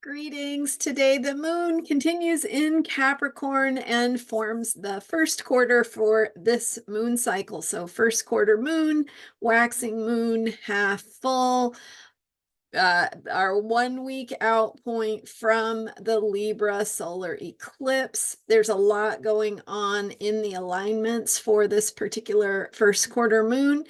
Greetings. Today, the moon continues in Capricorn and forms the first quarter for this moon cycle. So, first quarter moon, waxing moon, half full, our 1 week out point from the Libra solar eclipse. There's a lot going on in the alignments for this particular first quarter moon.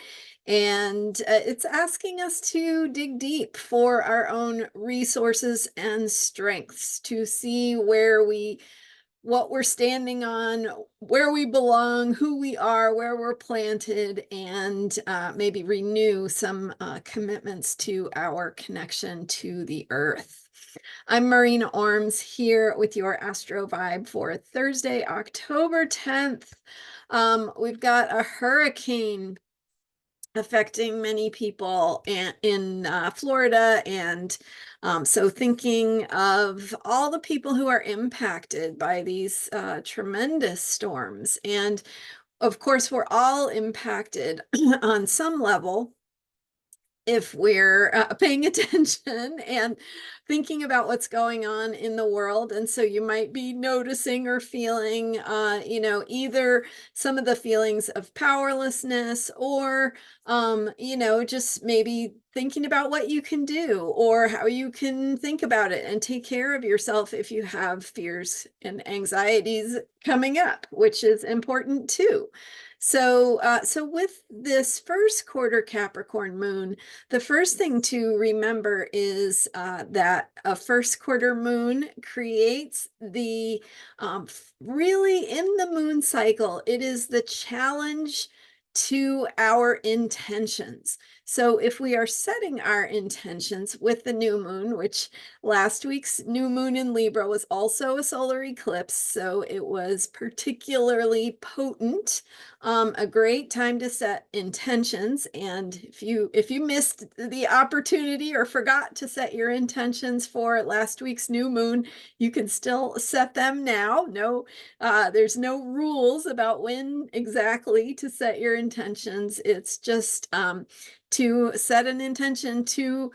And it's asking us to dig deep for our own resources and strengths to see what we're standing on, where we belong, who we are, where we're planted, and maybe renew some commitments to our connection to the earth. I'm Marina Orms here with your Astro Vibe for Thursday, October 10th. We've got a hurricane affecting many people in Florida. And so thinking of all the people who are impacted by these tremendous storms. And of course, we're all impacted on some level if we're paying attention and thinking about what's going on in the world. And so you might be noticing or feeling, either some of the feelings of powerlessness or, just maybe thinking about what you can do or how you can think about it and take care of yourself if you have fears and anxieties coming up, which is important too. So with this first quarter Capricorn moon, the first thing to remember is that a first quarter moon creates the really in the moon cycle, it is the challenge to our intentions. So if we are setting our intentions with the new moon, which last week's new moon in Libra was also a solar eclipse, so it was particularly potent, a great time to set intentions. And if you missed the opportunity or forgot to set your intentions for last week's new moon, you can still set them now. There's no rules about when exactly to set your intentions. It's just to set an intention to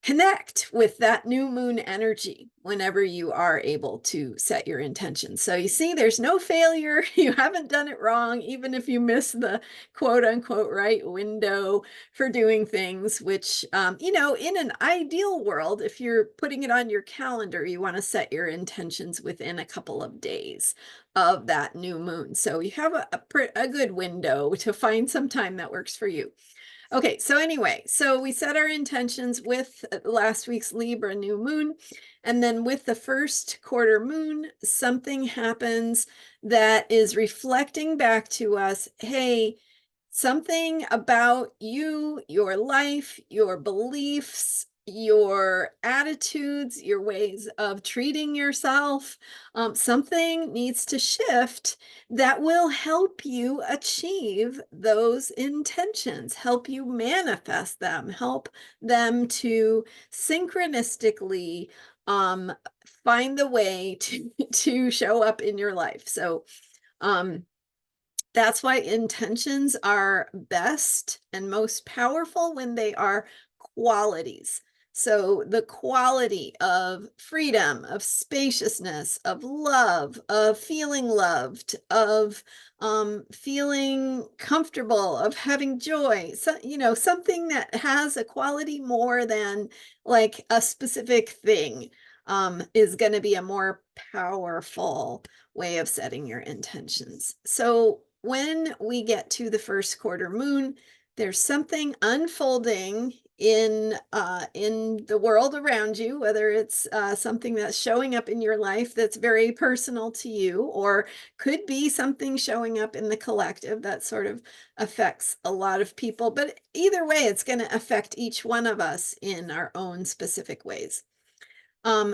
connect with that new moon energy whenever you are able to set your intentions. So you see, there's no failure. You haven't done it wrong, even if you miss the quote unquote right window for doing things, which, in an ideal world, if you're putting it on your calendar, you want to set your intentions within a couple of days of that new moon. So you have a good window to find some time that works for you. Okay, so anyway, so we set our intentions with last week's Libra new moon, and then with the first quarter moon, something happens that is reflecting back to us, hey, something about you, your life, your beliefs, your attitudes, your ways of treating yourself, something needs to shift that will help you achieve those intentions, help you manifest them, help them to synchronistically find the way to show up in your life. So that's why intentions are best and most powerful when they are qualities. So the quality of freedom, of spaciousness, of love, of feeling loved, of feeling comfortable, of having joy. So, something that has a quality more than like a specific thing is going to be a more powerful way of setting your intentions. So when we get to the first quarter moon, there's something unfolding in the world around you, whether it's something that's showing up in your life that's very personal to you, or could be something showing up in the collective that sort of affects a lot of people. But either way, it's going to affect each one of us in our own specific ways.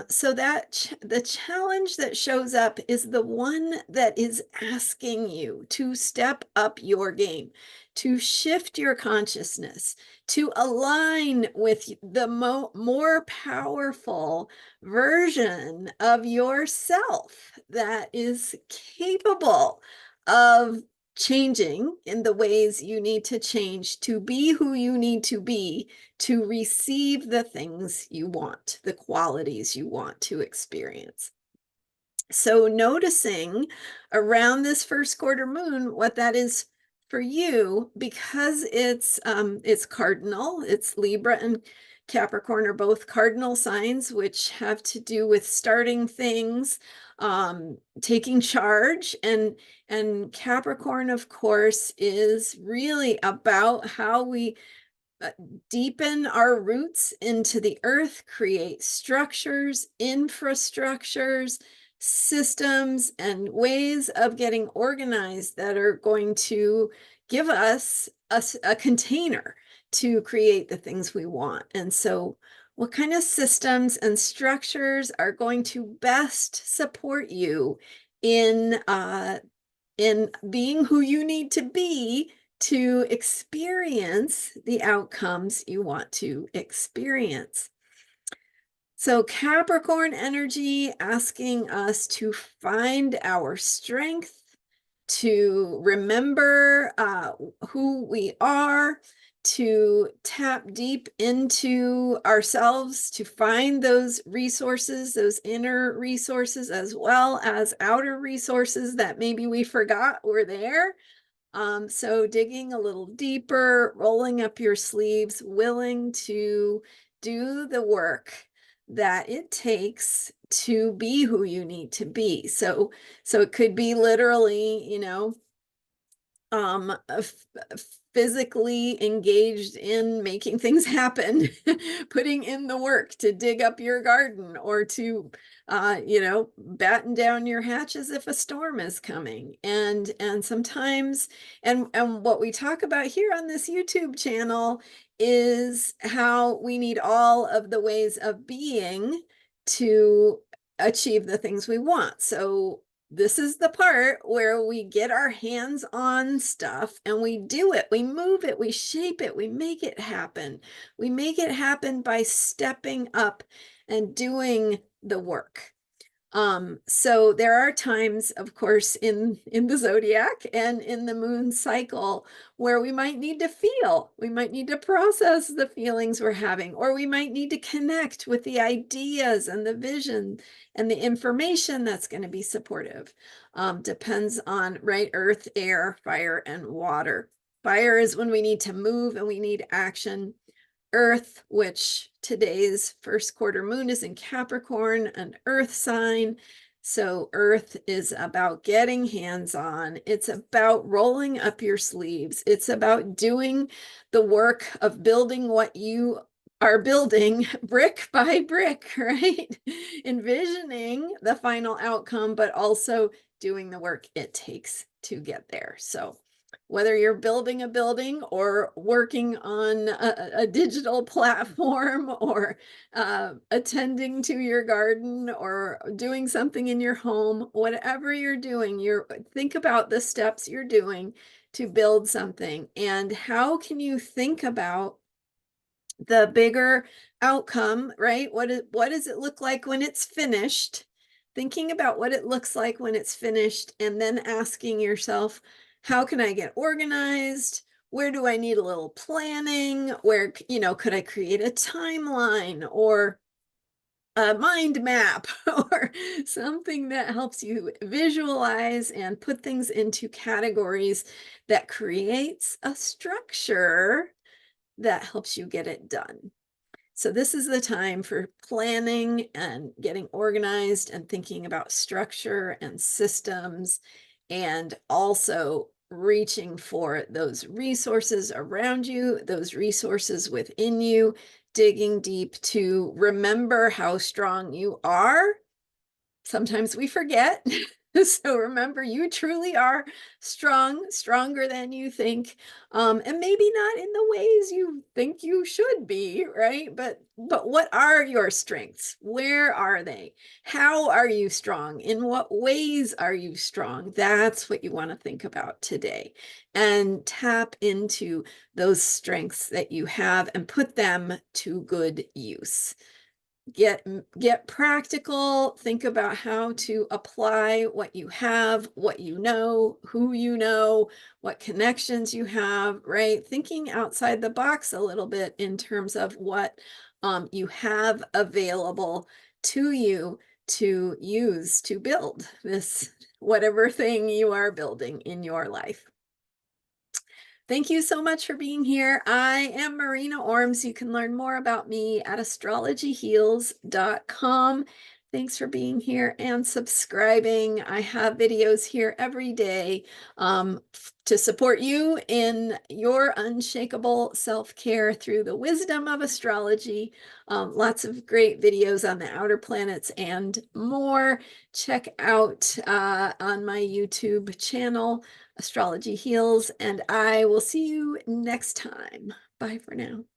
So that the challenge that shows up is the one that is asking you to step up your game, to shift your consciousness, to align with the more powerful version of yourself that is capable of changing in the ways you need to change to be who you need to be to receive the things you want, the qualities you want to experience. So noticing around this first quarter moon what that is for you, because it's cardinal, it's Libra and Capricorn are both cardinal signs, which have to do with starting things, taking charge, and Capricorn, of course, is really about how we deepen our roots into the earth, create structures, infrastructures, systems, and ways of getting organized that are going to give us a container to create the things we want. And so, what kind of systems and structures are going to best support you in being who you need to be to experience the outcomes you want to experience? So Capricorn energy asking us to find our strength, to remember who we are, to tap deep into ourselves, to find those resources, those inner resources, as well as outer resources that maybe we forgot were there. So digging a little deeper, rolling up your sleeves, willing to do the work that it takes to be who you need to be. So it could be literally, physically engaged in making things happen, putting in the work to dig up your garden, or to batten down your hatches if a storm is coming. And sometimes, and what we talk about here on this YouTube channel is how we need all of the ways of being to achieve the things we want. So this is the part where we get our hands on stuff and we do it, we move it, we shape it, we make it happen. We make it happen by stepping up and doing the work. So there are times, of course, in the zodiac and in the moon cycle where we might need to feel, we might need to process the feelings we're having, or we might need to connect with the ideas and the vision and the information that's going to be supportive. Depends on, right, earth, air, fire, and water. Fire is when we need to move and we need action. Earth, which today's first quarter moon is in Capricorn, an earth sign. So earth is about getting hands-on. It's about rolling up your sleeves. It's about doing the work of building what you are building brick by brick, right? Envisioning the final outcome, but also doing the work it takes to get there. So whether you're building a building or working on a digital platform, or attending to your garden, or doing something in your home, whatever you're doing, think about the steps you're doing to build something, and how can you think about the bigger outcome, right? What does it look like when it's finished? Thinking about what it looks like when it's finished, and then asking yourself, how can I get organized? Where do I need a little planning? Where, could I create a timeline or a mind map or something that helps you visualize and put things into categories that creates a structure that helps you get it done? So this is the time for planning and getting organized and thinking about structure and systems, and also reaching for those resources around you, those resources within you, digging deep to remember how strong you are. Sometimes we forget. So remember, you truly are strong, stronger than you think, and maybe not in the ways you think you should be, right? But what are your strengths? Where are they? How are you strong? In what ways are you strong? That's what you want to think about today, and tap into those strengths that you have and put them to good use. get practical, think about how to apply what you have, what you know, who you know, what connections you have, right? Thinking outside the box a little bit in terms of what you have available to you to use to build this whatever thing you are building in your life. Thank you so much for being here. I am Marina Orms. You can learn more about me at astrologyheals.com. Thanks for being here and subscribing. I have videos here every day to support you in your unshakable self-care through the wisdom of astrology. Lots of great videos on the outer planets and more. Check out on my YouTube channel, Astrology Heals, and I will see you next time. Bye for now.